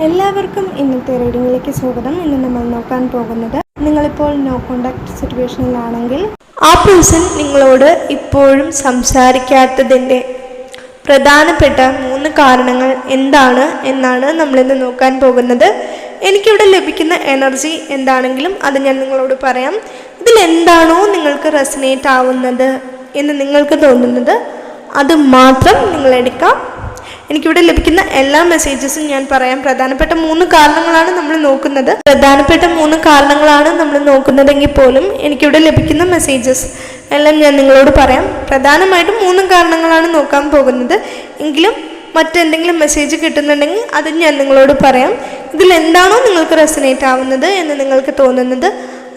എല്ലാവർക്കും ഇന്നത്തെ റീഡിങ്ങിലേക്ക് സ്വാഗതം. ഇന്ന് നമ്മൾ നോക്കാൻ പോകുന്നത്, നിങ്ങളിപ്പോൾ നോ കോണ്ടാക്ട് സിറ്റുവേഷനിലാണെങ്കിൽ ആ പേഴ്സൺ നിങ്ങളോട് ഇപ്പോഴും സംസാരിക്കാത്തതിൻ്റെ പ്രധാനപ്പെട്ട 3 കാരണങ്ങൾ എന്താണ് എന്നാണ് നമ്മളിന്ന് നോക്കാൻ പോകുന്നത്. എനിക്കിവിടെ ലഭിക്കുന്ന എനർജി എന്താണെങ്കിലും അത് ഞാൻ നിങ്ങളോട് പറയാം. ഇതിലെന്താണോ നിങ്ങൾക്ക് റെസനേറ്റ് ആവുന്നത് എന്ന് നിങ്ങൾക്ക് തോന്നുന്നത് അത് മാത്രം നിങ്ങളെടുക്കാം. എനിക്കിവിടെ ലഭിക്കുന്ന എല്ലാ മെസ്സേജസും ഞാൻ പറയാം. പ്രധാനപ്പെട്ട 3 കാരണങ്ങളാണ് നമ്മൾ നോക്കുന്നതെങ്കിൽ പോലും എനിക്കിവിടെ ലഭിക്കുന്ന മെസ്സേജസ് എല്ലാം ഞാൻ നിങ്ങളോട് പറയാം. പ്രധാനമായിട്ടും 3 കാരണങ്ങളാണ് നോക്കാൻ പോകുന്നത്. എങ്കിലും മറ്റെന്തെങ്കിലും മെസ്സേജ് കിട്ടുന്നുണ്ടെങ്കിൽ അത് ഞാൻ നിങ്ങളോട് പറയാം. ഇതിലെന്താണോ നിങ്ങൾക്ക് റെസനേറ്റ് ആവുന്നത് എന്ന് നിങ്ങൾക്ക് തോന്നുന്നത്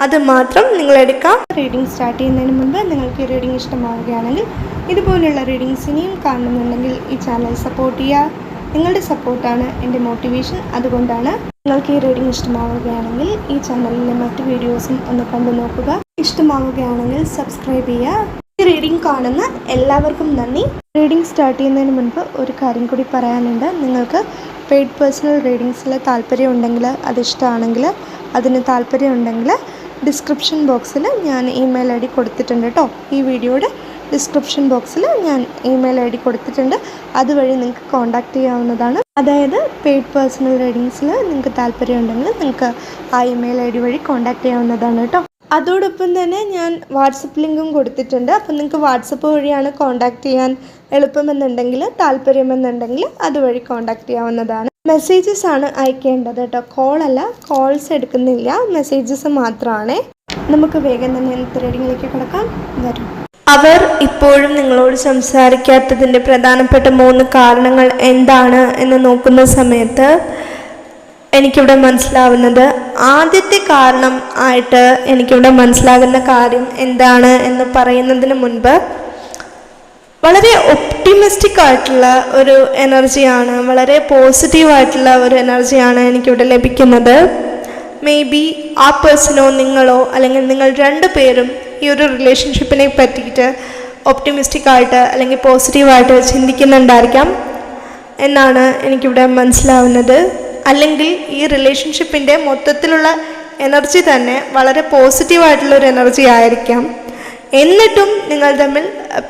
അത് മാത്രം നിങ്ങളെടുക്കാം. റീഡിംഗ് സ്റ്റാർട്ട് ചെയ്യുന്നതിന് മുൻപ് നിങ്ങൾക്ക് ഈ റീഡിംഗ് ഇഷ്ടമാവുകയാണെങ്കിൽ, ഇതുപോലുള്ള റീഡിങ്സ് ഇനിയും കാണുന്നുണ്ടെങ്കിൽ ഈ ചാനൽ സപ്പോർട്ട് ചെയ്യുക. നിങ്ങളുടെ സപ്പോർട്ടാണ് എൻ്റെ മോട്ടിവേഷൻ. അതുകൊണ്ടാണ് നിങ്ങൾക്ക് ഈ റീഡിംഗ് ഇഷ്ടമാവുകയാണെങ്കിൽ ഈ ചാനലിലെ മറ്റ് വീഡിയോസും ഒന്ന് കണ്ടു നോക്കുക. ഇഷ്ടമാവുകയാണെങ്കിൽ സബ്സ്ക്രൈബ് ചെയ്യുക. ഈ റീഡിംഗ് കാണുന്ന എല്ലാവർക്കും നന്ദി. റീഡിംഗ് സ്റ്റാർട്ട് ചെയ്യുന്നതിന് മുൻപ് ഒരു കാര്യം കൂടി പറയാനുണ്ട്. നിങ്ങൾക്ക് പെയ്ഡ് പേഴ്സണൽ റീഡിങ്സിൽ താല്പര്യമുണ്ടെങ്കിൽ, അതിഷ്ടമാണെങ്കിൽ, അതിന് താല്പര്യമുണ്ടെങ്കിൽ ഡിസ്ക്രിപ്ഷൻ ബോക്സിൽ ഞാൻ ഇമെയിൽ ഐ ഡി കൊടുത്തിട്ടുണ്ട് കേട്ടോ. ഈ വീഡിയോയുടെ ഡിസ്ക്രിപ്ഷൻ ബോക്സിൽ ഞാൻ ഇമെയിൽ ഐ ഡി കൊടുത്തിട്ടുണ്ട്. അതുവഴി നിങ്ങൾക്ക് കോൺടാക്റ്റ് ചെയ്യാവുന്നതാണ്. അതായത് പെയ്ഡ് പേഴ്സണൽ റീഡിങ്സിൽ നിങ്ങൾക്ക് താല്പര്യമുണ്ടെങ്കിൽ നിങ്ങൾക്ക് ആ ഇമെയിൽ ഐ ഡി വഴി കോൺടാക്റ്റ് ചെയ്യാവുന്നതാണ് കേട്ടോ. അതോടൊപ്പം തന്നെ ഞാൻ വാട്സപ്പ് ലിങ്കും കൊടുത്തിട്ടുണ്ട്. അപ്പം നിങ്ങൾക്ക് വാട്സപ്പ് വഴിയാണ് കോൺടാക്റ്റ് ചെയ്യാൻ എളുപ്പമെന്നുണ്ടെങ്കിൽ, താല്പര്യമെന്നുണ്ടെങ്കിൽ അതുവഴി കോൺടാക്റ്റ് ചെയ്യാവുന്നതാണ്. മെസ്സേജസ് ആണ് അയക്കേണ്ടത് കേട്ടോ, കോളല്ല. കോൾസ് എടുക്കുന്നില്ല, മെസ്സേജസ് മാത്രമാണ്. നമുക്ക് വേഗം തന്നെ ഇന്നത്തെ റീഡിങ്ങിലേക്ക് കിടക്കാം. വരും. അവർ ഇപ്പോഴും നിങ്ങളോട് സംസാരിക്കാത്തതിൻ്റെ പ്രധാനപ്പെട്ട 3 കാരണങ്ങൾ എന്താണ് എന്ന് നോക്കുന്ന സമയത്ത് എനിക്കിവിടെ മനസ്സിലാവുന്നത്, ആദ്യത്തെ കാരണം ആയിട്ട് എനിക്കിവിടെ മനസ്സിലാകുന്ന കാര്യം എന്താണ് എന്ന് പറയുന്നതിന് മുൻപ്, വളരെ ഒപ്റ്റിമിസ്റ്റിക് ആയിട്ടുള്ള ഒരു എനർജിയാണ്, വളരെ പോസിറ്റീവായിട്ടുള്ള ഒരു എനർജിയാണ് എനിക്കിവിടെ ലഭിക്കുന്നത്. മേ ബി ആ പേഴ്സണോ നിങ്ങളോ അല്ലെങ്കിൽ നിങ്ങൾ 2 പേരും ഈ ഒരു റിലേഷൻഷിപ്പിനെ പറ്റിയിട്ട് ഒപ്റ്റിമിസ്റ്റിക് ആയിട്ട് അല്ലെങ്കിൽ പോസിറ്റീവായിട്ട് ചിന്തിക്കുന്നുണ്ടായിരിക്കാം എന്നാണ് എനിക്കിവിടെ മനസ്സിലാവുന്നത്. അല്ലെങ്കിൽ ഈ റിലേഷൻഷിപ്പിൻ്റെ മൊത്തത്തിലുള്ള എനർജി തന്നെ വളരെ പോസിറ്റീവായിട്ടുള്ളൊരു എനർജി ആയിരിക്കാം. എന്നിട്ടും നിങ്ങൾ തമ്മിൽ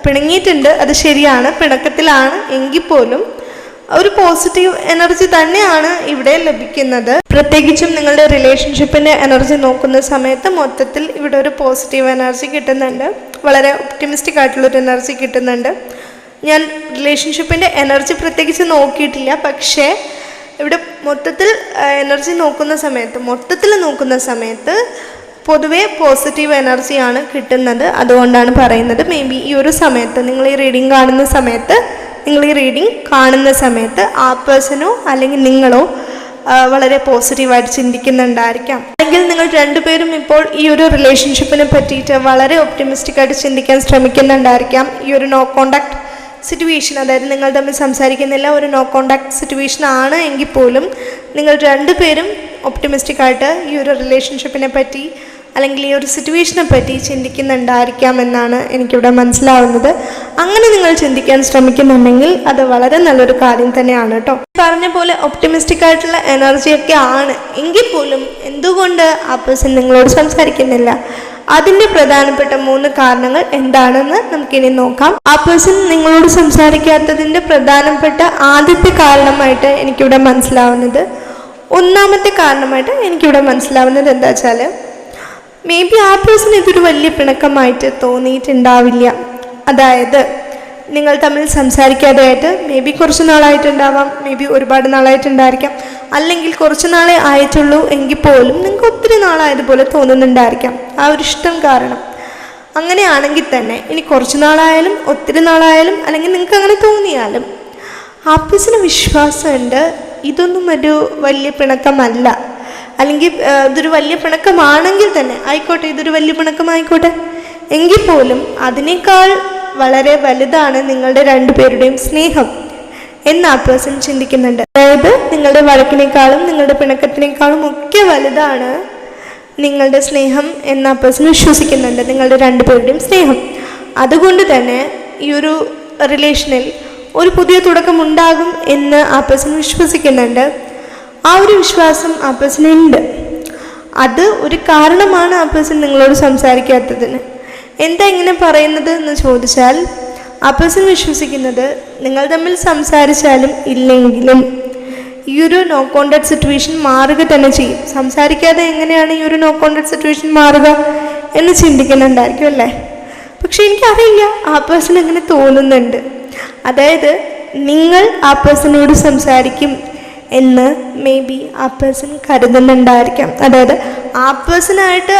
പിണങ്ങിയിട്ടുണ്ട്, അത് ശരിയാണ്, പിണക്കത്തിലാണ് എങ്കിൽ പോലും ഒരു പോസിറ്റീവ് എനർജി തന്നെയാണ് ഇവിടെ ലഭിക്കുന്നത്. പ്രത്യേകിച്ചും നിങ്ങളുടെ റിലേഷൻഷിപ്പിൻ്റെ എനർജി നോക്കുന്ന സമയത്ത് മൊത്തത്തിൽ ഇവിടെ ഒരു പോസിറ്റീവ് എനർജി കിട്ടുന്നുണ്ട്, വളരെ ഒപ്റ്റിമിസ്റ്റിക് ആയിട്ടുള്ളൊരു എനർജി കിട്ടുന്നുണ്ട്. ഞാൻ റിലേഷൻഷിപ്പിൻ്റെ എനർജി പ്രത്യേകിച്ച് നോക്കിയിട്ടില്ല, പക്ഷേ ഇവിടെ മൊത്തത്തിൽ എനർജി നോക്കുന്ന സമയത്ത് പൊതുവേ പോസിറ്റീവ് എനർജിയാണ് കിട്ടുന്നത്. അതുകൊണ്ടാണ് പറയുന്നത്, മേ ബി ഈ ഒരു സമയത്ത് നിങ്ങൾ ഈ റീഡിംഗ് കാണുന്ന സമയത്ത് ആ പേഴ്സണോ അല്ലെങ്കിൽ നിങ്ങളോ വളരെ പോസിറ്റീവായിട്ട് ചിന്തിക്കുന്നുണ്ടായിരിക്കാം. അല്ലെങ്കിൽ നിങ്ങൾ 2 പേരും ഇപ്പോൾ ഈ ഒരു റിലേഷൻഷിപ്പിനെ പറ്റിയിട്ട് വളരെ ഒപ്റ്റിമിസ്റ്റിക് ആയിട്ട് ചിന്തിക്കാൻ ശ്രമിക്കുന്നുണ്ടായിരിക്കാം. ഈ ഒരു നോ കോണ്ടാക്ട് സിറ്റുവേഷൻ, അതായത് നിങ്ങൾ തമ്മിൽ സംസാരിക്കുന്നില്ല, ഒരു നോ കോണ്ടാക്ട് സിറ്റുവേഷൻ ആണ് എങ്കിൽ പോലും നിങ്ങൾ 2 പേരും ഒപ്റ്റിമിസ്റ്റിക് ആയിട്ട് ഈ ഒരു റിലേഷൻഷിപ്പിനെ പറ്റി അല്ലെങ്കിൽ ഈ ഒരു സിറ്റുവേഷനെ പറ്റി ചിന്തിക്കുന്നുണ്ടായിരിക്കാം എന്നാണ് എനിക്കിവിടെ മനസ്സിലാവുന്നത്. അങ്ങനെ നിങ്ങൾ ചിന്തിക്കാൻ ശ്രമിക്കുന്നുണ്ടെങ്കിൽ അത് വളരെ നല്ലൊരു കാര്യം തന്നെയാണ് കേട്ടോ. പറഞ്ഞ പോലെ ഒപ്റ്റിമിസ്റ്റിക് ആയിട്ടുള്ള എനർജിയൊക്കെ ആണ് എങ്കിൽ പോലും എന്തുകൊണ്ട് ആ പേഴ്സൺ നിങ്ങളോട് സംസാരിക്കുന്നില്ല? അതിൻ്റെ പ്രധാനപ്പെട്ട 3 കാരണങ്ങൾ എന്താണെന്ന് നമുക്കിനി നോക്കാം. ആ പേഴ്സൺ നിങ്ങളോട് സംസാരിക്കാത്തതിൻ്റെ പ്രധാനപ്പെട്ട ആദ്യത്തെ കാരണമായിട്ട് എനിക്കിവിടെ മനസ്സിലാവുന്നത്, ഒന്നാമത്തെ കാരണമായിട്ട് എനിക്കിവിടെ മനസ്സിലാവുന്നത് എന്താ വെച്ചാൽ, മേ ബി ആ പേഴ്സൺ ഇതൊരു വലിയ പിണക്കമായിട്ട് തോന്നിയിട്ടുണ്ടാവില്ല. അതായത് നിങ്ങൾ തമ്മിൽ സംസാരിക്കാതെയായിട്ട് മേ ബി കുറച്ച് നാളായിട്ടുണ്ടാവാം, മേ ബി ഒരുപാട് നാളായിട്ടുണ്ടായിരിക്കാം, അല്ലെങ്കിൽ കുറച്ച് നാളെ ആയിട്ടുള്ളൂ എങ്കിൽ പോലും നിങ്ങൾക്ക് ഒത്തിരി നാളായതുപോലെ തോന്നുന്നുണ്ടായിരിക്കാം ആ ഒരു ഇഷ്ടം കാരണം. അങ്ങനെയാണെങ്കിൽ തന്നെ ഇനി കുറച്ച് നാളായാലും ഒത്തിരി നാളായാലും അല്ലെങ്കിൽ നിങ്ങൾക്ക് അങ്ങനെ തോന്നിയാലും ആ പേഴ്സണ് വിശ്വാസമുണ്ട് ഇതൊന്നും ഒരു വലിയ പിണക്കമല്ല, അല്ലെങ്കിൽ ഇതൊരു വലിയ പിണക്കമാണെങ്കിൽ തന്നെ ആയിക്കോട്ടെ, ഇതൊരു വലിയ പിണക്കമായിക്കോട്ടെ എങ്കിൽ പോലും അതിനേക്കാൾ വളരെ വലുതാണ് നിങ്ങളുടെ 2 പേരുടെയും സ്നേഹം എന്ന് ആ പേഴ്സൺ ചിന്തിക്കുന്നുണ്ട്. അതായത് നിങ്ങളുടെ വഴക്കിനേക്കാളും നിങ്ങളുടെ പിണക്കത്തിനേക്കാളും ഒക്കെ വലുതാണ് നിങ്ങളുടെ സ്നേഹം എന്ന് ആ പേഴ്സൺ വിശ്വസിക്കുന്നുണ്ട്, നിങ്ങളുടെ 2 പേരുടെയും സ്നേഹം. അതുകൊണ്ട് തന്നെ ഈ ഒരു റിലേഷനിൽ ഒരു പുതിയ തുടക്കം ഉണ്ടാകും എന്ന് ആ പേഴ്സൺ വിശ്വസിക്കുന്നുണ്ട്. ആ ഒരു വിശ്വാസം ആ പേഴ്സണുണ്ട്. അത് ഒരു കാരണമാണ് ആ പേഴ്സൺ നിങ്ങളോട് സംസാരിക്കാത്തതിന്. എന്താ ഇങ്ങനെ പറയുന്നത് എന്ന് ചോദിച്ചാൽ, ആ പേഴ്സൺ വിശ്വസിക്കുന്നത് നിങ്ങൾ തമ്മിൽ സംസാരിച്ചാലും ഇല്ലെങ്കിലും ഈ ഒരു നോ കോണ്ടാക്ട് സിറ്റുവേഷൻ മാറുക തന്നെ ചെയ്യും. സംസാരിക്കാതെ എങ്ങനെയാണ് ഈ ഒരു നോ കോണ്ടാക്ട് സിറ്റുവേഷൻ മാറുക എന്ന് ചിന്തിക്കുന്നുണ്ടായിരിക്കും അല്ലേ? പക്ഷെ എനിക്കറിയില്ല, ആ പേഴ്സൺ എങ്ങനെ തോന്നുന്നുണ്ട്. അതായത് നിങ്ങൾ ആ പേഴ്സണോട് സംസാരിക്കും എന്ന് മേ ബി ആ പേഴ്സൺ കരുതുന്നുണ്ടായിരിക്കാം. അതായത് ആ പേഴ്സണായിട്ട്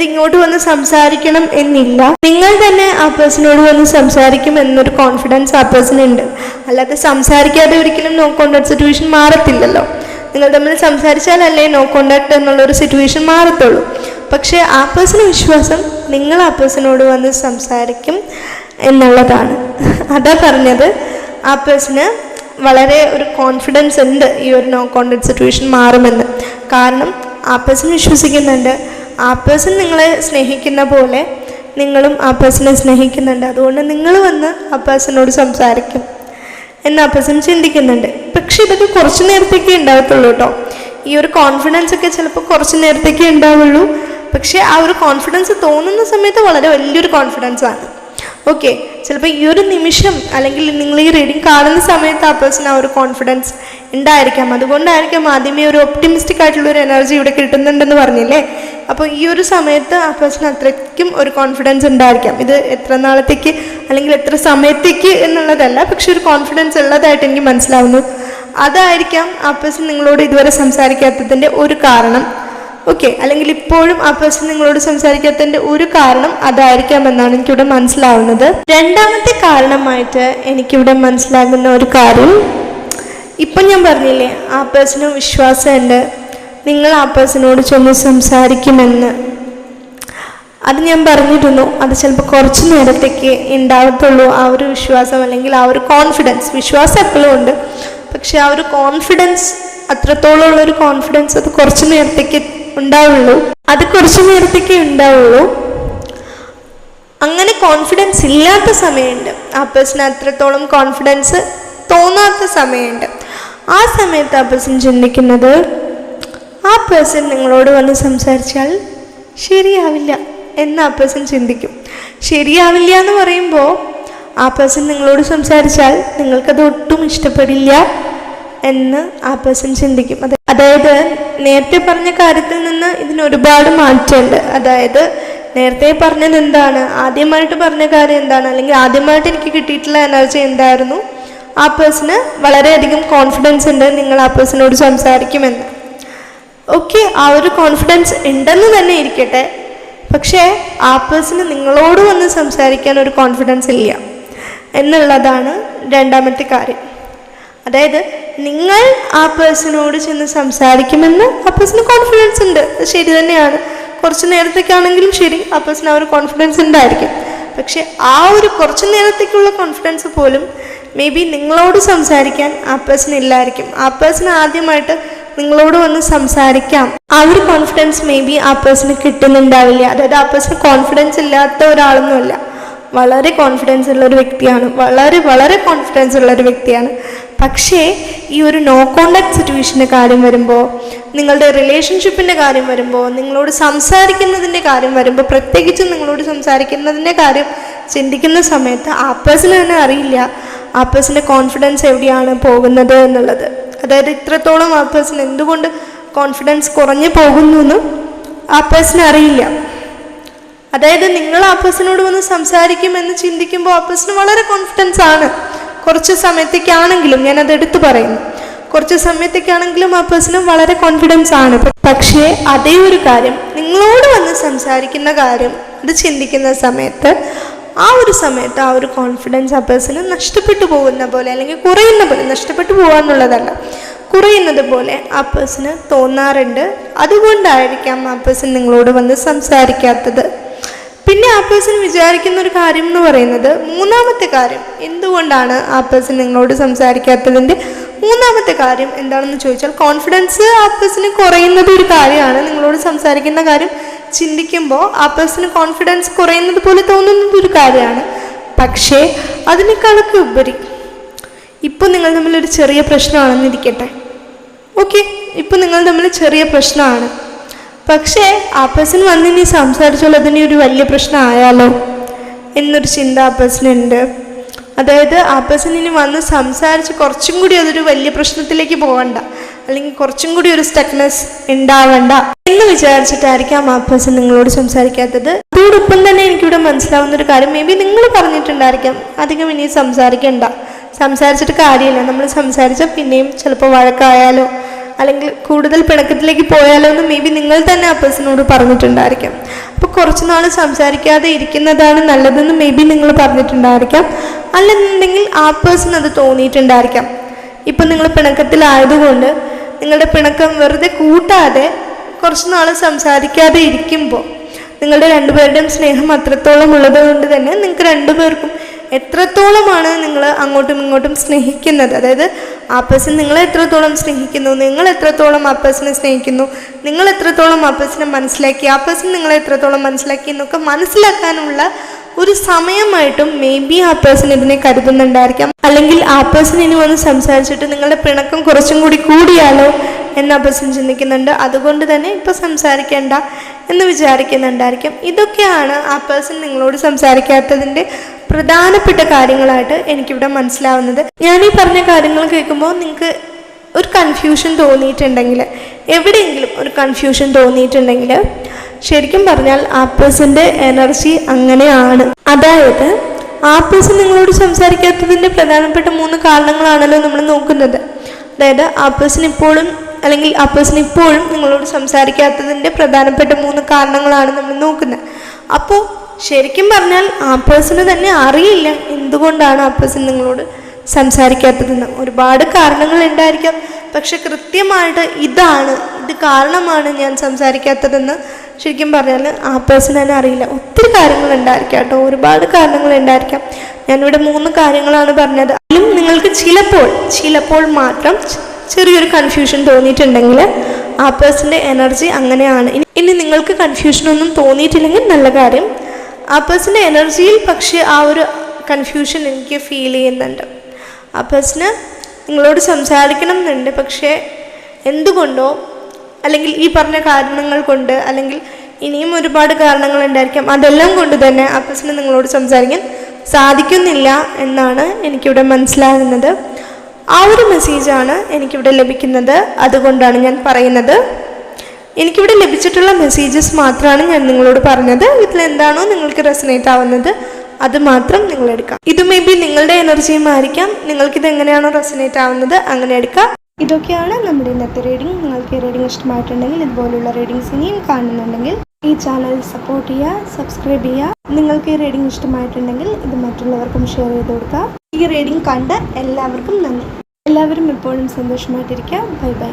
ഇങ്ങോട്ട് വന്ന് സംസാരിക്കണം എന്നില്ല, നിങ്ങൾ തന്നെ ആ പേഴ്സണോട് വന്ന് സംസാരിക്കും എന്നൊരു കോൺഫിഡൻസ് ആ പേഴ്സണുണ്ട്. അല്ലാതെ സംസാരിക്കാതെ ഒരിക്കലും നോ കോണ്ടാക്ട് സിറ്റുവേഷൻ മാറത്തില്ലല്ലോ. നിങ്ങൾ തമ്മിൽ സംസാരിച്ചാലല്ലേ നോ കോണ്ടാക്ട് എന്നുള്ളൊരു സിറ്റുവേഷൻ മാറത്തുള്ളൂ. പക്ഷേ ആ പേഴ്സണ് വിശ്വാസം നിങ്ങൾ ആ പേഴ്സണോട് വന്ന് സംസാരിക്കും എന്നുള്ളതാണ്. അതാ പറഞ്ഞത്, ആ പേഴ്സണ് വളരെ ഒരു കോൺഫിഡൻസ് ഉണ്ട് ഈ ഒരു നോ കോണ്ടാക്ട് സിറ്റുവേഷൻ മാറുമെന്ന്. കാരണം ആ പേഴ്സൺ വിശ്വസിക്കുന്നുണ്ട്, ആ പേഴ്സൺ നിങ്ങളെ സ്നേഹിക്കുന്ന പോലെ നിങ്ങളും ആ പേഴ്സണെ സ്നേഹിക്കുന്നുണ്ട്. അതുകൊണ്ട് നിങ്ങൾ വന്ന് ആ പേഴ്സണോട് സംസാരിക്കും എന്ന് ആ പേഴ്സൺ ചിന്തിക്കുന്നുണ്ട്. പക്ഷെ ഇതൊക്കെ കുറച്ച് നേരത്തേക്കേ ഉണ്ടാകത്തുള്ളൂ കേട്ടോ. ഈ ഒരു കോൺഫിഡൻസ് ഒക്കെ ചിലപ്പോൾ കുറച്ച് നേരത്തേക്കേ ഉണ്ടാവുള്ളൂ. പക്ഷേ ആ ഒരു കോൺഫിഡൻസ് തോന്നുന്ന സമയത്ത് വളരെ വലിയൊരു കോൺഫിഡൻസ് ആണ്. ഓക്കെ, ചിലപ്പോൾ ഈ ഒരു നിമിഷം അല്ലെങ്കിൽ നിങ്ങൾ ഈ റീഡിങ് കാണുന്ന സമയത്ത് ആ പേഴ്സൺ ആ ഒരു കോൺഫിഡൻസ് ഉണ്ടായിരിക്കാം. അതുകൊണ്ടായിരിക്കാം ആദ്യമേ ഒരു ഒപ്റ്റിമിസ്റ്റിക് ആയിട്ടുള്ളൊരു എനർജി ഇവിടെ കിട്ടുന്നുണ്ടെന്ന് പറഞ്ഞില്ലേ. അപ്പോൾ ഈ ഒരു സമയത്ത് ആ പേഴ്സൺ അത്രയ്ക്കും ഒരു കോൺഫിഡൻസ് ഉണ്ടായിരിക്കാം. ഇത് എത്ര നാളത്തേക്ക് അല്ലെങ്കിൽ എത്ര സമയത്തേക്ക് എന്നുള്ളതല്ല, പക്ഷെ ഒരു കോൺഫിഡൻസ് ഉള്ളതായിട്ട് എനിക്ക് മനസ്സിലാവുന്നു. അതായിരിക്കാം ആ പേഴ്സൺ നിങ്ങളോട് ഇതുവരെ സംസാരിക്കാത്തതിൻ്റെ ഒരു കാരണം. ഓക്കെ, അല്ലെങ്കിൽ ഇപ്പോഴും ആ പേഴ്സൺ നിങ്ങളോട് സംസാരിക്കാത്തതിൻ്റെ ഒരു കാരണം അതായിരിക്കാം എന്നാണ് എനിക്കിവിടെ മനസ്സിലാവുന്നത്. രണ്ടാമത്തെ കാരണമായിട്ട് എനിക്കിവിടെ മനസ്സിലാകുന്ന ഒരു കാര്യം, ഇപ്പം ഞാൻ പറഞ്ഞില്ലേ ആ പേഴ്സണ് വിശ്വാസമുണ്ട് നിങ്ങൾ ആ പേഴ്സണോട് ചെന്ന് സംസാരിക്കുമെന്ന്. അത് ഞാൻ പറഞ്ഞിരുന്നു, അത് ചിലപ്പോൾ കുറച്ച് നേരത്തേക്ക് ഉണ്ടാകത്തുള്ളൂ ആ ഒരു വിശ്വാസം അല്ലെങ്കിൽ ആ ഒരു കോൺഫിഡൻസ്. വിശ്വാസം എപ്പോഴും ഉണ്ട്, പക്ഷെ ആ ഒരു കോൺഫിഡൻസ്, അത്രത്തോളം ഉള്ളൊരു കോൺഫിഡൻസ് അത് കുറച്ച് നേരത്തേക്ക് ഉണ്ടാവുള്ളൂ. അങ്ങനെ കോൺഫിഡൻസ് ഇല്ലാത്ത സമയമുണ്ട്, ആ പേഴ്സൺ അത്രത്തോളം കോൺഫിഡൻസ് തോന്നാത്ത സമയമുണ്ട്. ആ സമയത്ത് ആ പേഴ്സൺ ചിന്തിക്കുന്നത്, ആ പേഴ്സൺ നിങ്ങളോട് വന്ന് സംസാരിച്ചാൽ ശരിയാവില്ല എന്ന് ആ പേഴ്സൺ ചിന്തിക്കും. ശരിയാവില്ല എന്ന് പറയുമ്പോൾ ആ പേഴ്സൺ നിങ്ങളോട് സംസാരിച്ചാൽ നിങ്ങൾക്കത് ഒട്ടും ഇഷ്ടപ്പെടില്ല എന്ന് ആ പേഴ്സൺ ചിന്തിക്കും. അതായത് നേരത്തെ പറഞ്ഞ കാര്യത്തിൽ നിന്ന് ഇതിന് ഒരുപാട് മാറ്റമുണ്ട്. അതായത് നേരത്തെ പറഞ്ഞത് എന്താണ്, ആദ്യമായിട്ട് പറഞ്ഞ കാര്യം എന്താണ്, അല്ലെങ്കിൽ ആദ്യമായിട്ട് എനിക്ക് കിട്ടിയിട്ടുള്ള എനർജി എന്തായിരുന്നു, ആ പേഴ്സണ് വളരെയധികം കോൺഫിഡൻസ് ഉണ്ട് നിങ്ങൾ ആ പേഴ്സണോട് സംസാരിക്കുമെന്ന്. ഓക്കെ, ആ ഒരു കോൺഫിഡൻസ് ഉണ്ടെന്ന് തന്നെ ഇരിക്കട്ടെ, പക്ഷേ ആ പേഴ്സണ് നിങ്ങളോട് വന്ന് സംസാരിക്കാൻ ഒരു കോൺഫിഡൻസ് ഇല്ല എന്നുള്ളതാണ് രണ്ടാമത്തെ കാര്യം. അതായത് നിങ്ങൾ ആ പേഴ്സണോട് ചെന്ന് സംസാരിക്കുമെന്ന് ആ പേഴ്സണ് കോൺഫിഡൻസ് ഉണ്ട്, ശരി തന്നെയാണ്. കുറച്ച് നേരത്തേക്കാണെങ്കിലും ശരി, ആ പേഴ്സൺ ആ ഒരു കോൺഫിഡൻസ് ഉണ്ടായിരിക്കും. പക്ഷെ ആ ഒരു കുറച്ച് നേരത്തേക്കുള്ള കോൺഫിഡൻസ് പോലും മേ ബി നിങ്ങളോട് സംസാരിക്കാൻ ആ പേഴ്സൺ ഇല്ലായിരിക്കും. ആ പേഴ്സൺ ആദ്യമായിട്ട് നിങ്ങളോട് വന്ന് സംസാരിക്കാം, ആ ഒരു കോൺഫിഡൻസ് മേ ബി ആ പേഴ്സണ് കിട്ടുന്നുണ്ടാവില്ല. അതായത് ആ പേഴ്സൺ കോൺഫിഡൻസ് ഇല്ലാത്ത ഒരാളൊന്നുമല്ല, വളരെ കോൺഫിഡൻസ് ഉള്ളൊരു വ്യക്തിയാണ്, വളരെ കോൺഫിഡൻസ് ഉള്ളൊരു വ്യക്തിയാണ്. പക്ഷേ ഈ ഒരു നോ കോണ്ടാക്ട് സിറ്റുവേഷൻ്റെ കാര്യം വരുമ്പോൾ, നിങ്ങളുടെ റിലേഷൻഷിപ്പിൻ്റെ കാര്യം വരുമ്പോൾ, നിങ്ങളോട് സംസാരിക്കുന്നതിൻ്റെ കാര്യം വരുമ്പോൾ, പ്രത്യേകിച്ച് നിങ്ങളോട് സംസാരിക്കുന്നതിൻ്റെ കാര്യം ചിന്തിക്കുന്ന സമയത്ത് ആ പേഴ്സണ് തന്നെ അറിയില്ല ആ പേഴ്സൻ്റെ കോൺഫിഡൻസ് എവിടെയാണ് പോകുന്നത് എന്നുള്ളത്. അതായത് ഇത്രത്തോളം ആ പേഴ്സൺ എന്തുകൊണ്ട് കോൺഫിഡൻസ് കുറഞ്ഞു പോകുന്നു എന്ന് ആ പേഴ്സൺ അറിയില്ല. അതായത് നിങ്ങൾ ആ പേഴ്സണോട് വന്ന് സംസാരിക്കുമെന്ന് ചിന്തിക്കുമ്പോൾ ആ പേഴ്സൺ വളരെ കോൺഫിഡൻസ് ആണ്. കുറച്ച് സമയത്തേക്കാണെങ്കിലും, ഞാനത് എടുത്തു പറയുന്നു, കുറച്ച് സമയത്തേക്കാണെങ്കിലും ആ പേഴ്സണ് വളരെ കോൺഫിഡൻസ് ആണ്. പക്ഷേ അതേ ഒരു കാര്യം നിങ്ങളോട് വന്ന് സംസാരിക്കുന്ന കാര്യം അത് ചിന്തിക്കുന്ന സമയത്ത് ആ ഒരു കോൺഫിഡൻസ് ആ പേഴ്സണ് നഷ്ടപ്പെട്ടു പോകുന്ന പോലെ, അല്ലെങ്കിൽ കുറയുന്ന പോലെ, നഷ്ടപ്പെട്ടു പോകാന്നുള്ളതല്ല, കുറയുന്നത് പോലെ ആ പേഴ്സണ് തോന്നാറുണ്ട്. അതുകൊണ്ടായിരിക്കാം ആ പേഴ്സൺ നിങ്ങളോട് വന്ന് സംസാരിക്കാത്തത്. പിന്നെ ആ പേഴ്സൺ വിചാരിക്കുന്ന ഒരു കാര്യം എന്ന് പറയുന്നത്, മൂന്നാമത്തെ കാര്യം, എന്തുകൊണ്ടാണ് ആ പേഴ്സൺ നിങ്ങളോട് സംസാരിക്കാത്തതിൻ്റെ മൂന്നാമത്തെ കാര്യം എന്താണെന്ന് ചോദിച്ചാൽ, കോൺഫിഡൻസ് ആ പേഴ്സണ് കുറയുന്നത് ഒരു കാര്യമാണ്. നിങ്ങളോട് സംസാരിക്കുന്ന കാര്യം ചിന്തിക്കുമ്പോൾ ആ പേഴ്സണ് കോൺഫിഡൻസ് കുറയുന്നത് പോലെ തോന്നുന്നത് ഒരു കാര്യമാണ്. പക്ഷേ അതിനേക്കാളൊക്കെ ഉപരി, ഇപ്പോൾ നിങ്ങൾ തമ്മിലൊരു ചെറിയ പ്രശ്നമാണെന്നിരിക്കട്ടെ, ഓക്കെ, ഇപ്പം നിങ്ങൾ തമ്മിൽ ചെറിയ പ്രശ്നമാണ്, പക്ഷേ ആ പേഴ്സൺ വന്ന് ഇനി സംസാരിച്ചോളൂ അതിന് ഒരു വലിയ പ്രശ്നമായാലോ എന്നൊരു ചിന്ത ആ പേഴ്സണുണ്ട്. അതായത് ആ പേഴ്സൺ ഇനി വന്ന് സംസാരിച്ച് കുറച്ചും കൂടി അതൊരു വലിയ പ്രശ്നത്തിലേക്ക് പോകണ്ട, അല്ലെങ്കിൽ കുറച്ചും കൂടി ഒരു സ്റ്റക്നെസ് ഉണ്ടാവണ്ട എന്ന് വിചാരിച്ചിട്ടായിരിക്കാം ആ പേഴ്സൺ നിങ്ങളോട് സംസാരിക്കാത്തത്. അതോടൊപ്പം തന്നെ എനിക്കിവിടെ മനസ്സിലാവുന്ന ഒരു കാര്യം, മേ ബി നിങ്ങൾ പറഞ്ഞിട്ടുണ്ടായിരിക്കാം അധികം ഇനി സംസാരിക്കണ്ട, സംസാരിച്ചിട്ട് കാര്യമില്ല, നമ്മൾ സംസാരിച്ചാൽ പിന്നെയും ചിലപ്പോൾ വഴക്കായാലോ അല്ലെങ്കിൽ കൂടുതൽ പിണക്കത്തിലേക്ക് പോയാലോ എന്ന് മേ ബി നിങ്ങൾ തന്നെ ആ പേഴ്സണോട് പറഞ്ഞിട്ടുണ്ടായിരിക്കാം. അപ്പോൾ കുറച്ച് നാൾ സംസാരിക്കാതെ ഇരിക്കുന്നതാണ് നല്ലതെന്ന് മേ ബി നിങ്ങൾ പറഞ്ഞിട്ടുണ്ടായിരിക്കാം. അല്ലെന്നുണ്ടെങ്കിൽ ആ പേഴ്സൺ അത് തോന്നിയിട്ടുണ്ടായിരിക്കാം. ഇപ്പം നിങ്ങൾ പിണക്കത്തിലായതുകൊണ്ട് നിങ്ങളുടെ പിണക്കം വെറുതെ കൂട്ടാതെ കുറച്ച് നാൾ സംസാരിക്കാതെ ഇരിക്കുമ്പോൾ നിങ്ങളുടെ രണ്ടുപേരുടെയും സ്നേഹം അത്രത്തോളം ഉള്ളത് കൊണ്ട് തന്നെ നിങ്ങൾക്ക് രണ്ടുപേർക്കും എത്രത്തോളമാണ് നിങ്ങൾ അങ്ങോട്ടും ഇങ്ങോട്ടും സ്നേഹിക്കുന്നത്, അതായത് ആ പേഴ്സൺ നിങ്ങളെ എത്രത്തോളം സ്നേഹിക്കുന്നു, നിങ്ങൾ എത്രത്തോളം ആ പേഴ്സണെ സ്നേഹിക്കുന്നു, നിങ്ങൾ എത്രത്തോളം ആ പേഴ്സണെ മനസ്സിലാക്കി, ആ പേഴ്സൺ നിങ്ങളെ എത്രത്തോളം മനസ്സിലാക്കി എന്നൊക്കെ മനസ്സിലാക്കാനുള്ള ഒരു സമയമായിട്ടും മേ ബി ആ പേഴ്സൺ ഇതിനെ കരുതുന്നുണ്ടായിരിക്കാം. അല്ലെങ്കിൽ ആ പേഴ്സൺ ഇനി വന്ന് സംസാരിച്ചിട്ട് നിങ്ങളുടെ പിണക്കം കുറച്ചും കൂടി കൂടിയാലോ എന്ന് ആ പേഴ്സൺ ചിന്തിക്കുന്നുണ്ട്. അതുകൊണ്ട് തന്നെ ഇപ്പോൾ സംസാരിക്കേണ്ട എന്ന് വിചാരിക്കുന്നുണ്ടായിരിക്കും. ഇതൊക്കെയാണ് ആ പേഴ്സൺ നിങ്ങളോട് സംസാരിക്കാത്തതിൻ്റെ പ്രധാനപ്പെട്ട കാര്യങ്ങളായിട്ട് എനിക്കിവിടെ മനസ്സിലാവുന്നത്. ഞാൻ ഈ പറഞ്ഞ കാര്യങ്ങൾ കേൾക്കുമ്പോൾ നിങ്ങൾക്ക് ഒരു കൺഫ്യൂഷൻ തോന്നിയിട്ടുണ്ടെങ്കിൽ, എവിടെയെങ്കിലും ഒരു കൺഫ്യൂഷൻ തോന്നിയിട്ടുണ്ടെങ്കിൽ, ശരിക്കും പറഞ്ഞാൽ ആ പേഴ്സൻ്റെ എനർജി അങ്ങനെയാണ്. അതായത് ആ പേഴ്സൺ നിങ്ങളോട് സംസാരിക്കാത്തതിൻ്റെ പ്രധാനപ്പെട്ട 3 കാരണങ്ങളാണല്ലോ നമ്മൾ നോക്കുന്നത്. അതായത് ആ പേഴ്സൺ ഇപ്പോഴും അല്ലെങ്കിൽ ആ പേഴ്സൺ ഇപ്പോഴും നിങ്ങളോട് സംസാരിക്കാത്തതിൻ്റെ പ്രധാനപ്പെട്ട 3 കാരണങ്ങളാണ് നമ്മൾ നോക്കുന്നത്. അപ്പോൾ ശരിക്കും പറഞ്ഞാൽ ആ പേഴ്സണ് തന്നെ അറിയില്ല എന്തുകൊണ്ടാണ് ആ പേഴ്സൺ നിങ്ങളോട് സംസാരിക്കാത്തതെന്ന്. ഒരുപാട് കാരണങ്ങൾ ഉണ്ടായിരിക്കാം, പക്ഷെ കൃത്യമായിട്ട് ഇത് കാരണമാണ് ഞാൻ സംസാരിക്കാത്തതെന്ന് ശരിക്കും പറഞ്ഞാൽ ആ പേഴ്സൺ തന്നെ അറിയില്ല. ഒത്തിരി കാര്യങ്ങൾ ഉണ്ടായിരിക്കാം കേട്ടോ, ഒരുപാട് കാരണങ്ങൾ ഉണ്ടായിരിക്കാം. ഞാനിവിടെ 3 കാര്യങ്ങളാണ് പറഞ്ഞത്. അതിലും നിങ്ങൾക്ക് ചിലപ്പോൾ മാത്രം ചെറിയൊരു കൺഫ്യൂഷൻ തോന്നിയിട്ടുണ്ടെങ്കിൽ ആ പേഴ്സൻ്റെ എനർജി അങ്ങനെയാണ്. ഇനി നിങ്ങൾക്ക് കൺഫ്യൂഷനൊന്നും തോന്നിയിട്ടില്ലെങ്കിൽ നല്ല കാര്യം. ആ പേഴ്സൻ്റെ എനർജിയിൽ പക്ഷേ ആ ഒരു കൺഫ്യൂഷൻ എനിക്ക് ഫീൽ ചെയ്യുന്നുണ്ട്. ആ പേഴ്സണ് നിങ്ങളോട് സംസാരിക്കണം എന്നുണ്ട്, പക്ഷേ എന്തുകൊണ്ടോ അല്ലെങ്കിൽ ഈ പറഞ്ഞ കാരണങ്ങൾ കൊണ്ട്, അല്ലെങ്കിൽ ഇനിയും ഒരുപാട് കാരണങ്ങൾ ഉണ്ടായിരിക്കാം, അതെല്ലാം കൊണ്ട് തന്നെ ആ പേഴ്സണ് നിങ്ങളോട് സംസാരിക്കാൻ സാധിക്കുന്നില്ല എന്നാണ് എനിക്കിവിടെ മനസ്സിലാകുന്നത്. ആ ഒരു മെസ്സേജാണ് എനിക്കിവിടെ ലഭിക്കുന്നത്. അതുകൊണ്ടാണ് ഞാൻ പറയുന്നത്. എനിക്കിവിടെ ലഭിച്ചിട്ടുള്ള മെസ്സേജസ് മാത്രമാണ് ഞാൻ നിങ്ങളോട് പറഞ്ഞത്. ഇതിലെന്താണോ നിങ്ങൾക്ക് റെസനേറ്റ് ആവുന്നത് അത് മാത്രം നിങ്ങൾ എടുക്കാം. ഇത് മേ ബി നിങ്ങളുടെ എനർജിയും ആയിരിക്കാം. നിങ്ങൾക്കിത് എങ്ങനെയാണോ റെസനേറ്റ് ആവുന്നത് അങ്ങനെ എടുക്കാം. ഇതൊക്കെയാണ് നമ്മുടെ ഇന്നത്തെ റീഡിംഗ്. നിങ്ങൾക്ക് ഈ റീഡിംഗ് ഇഷ്ടമായിട്ടുണ്ടെങ്കിൽ, ഇതുപോലുള്ള റീഡിങ്സ് ഇനിയും കാണുന്നുണ്ടെങ്കിൽ ഈ ചാനൽ സപ്പോർട്ട് ചെയ്യുക, സബ്സ്ക്രൈബ് ചെയ്യുക. നിങ്ങൾക്ക് ഈ റീഡിംഗ് ഇഷ്ടമായിട്ടുണ്ടെങ്കിൽ ഇത് മറ്റുള്ളവർക്കും ഷെയർ ചെയ്ത് കൊടുക്കുക. ഈ റീഡിംഗ് കണ്ട എല്ലാവർക്കും നന്ദി. എല്ലാവരും എപ്പോഴും സന്തോഷമായിട്ടിരിക്കുക. Bye bye.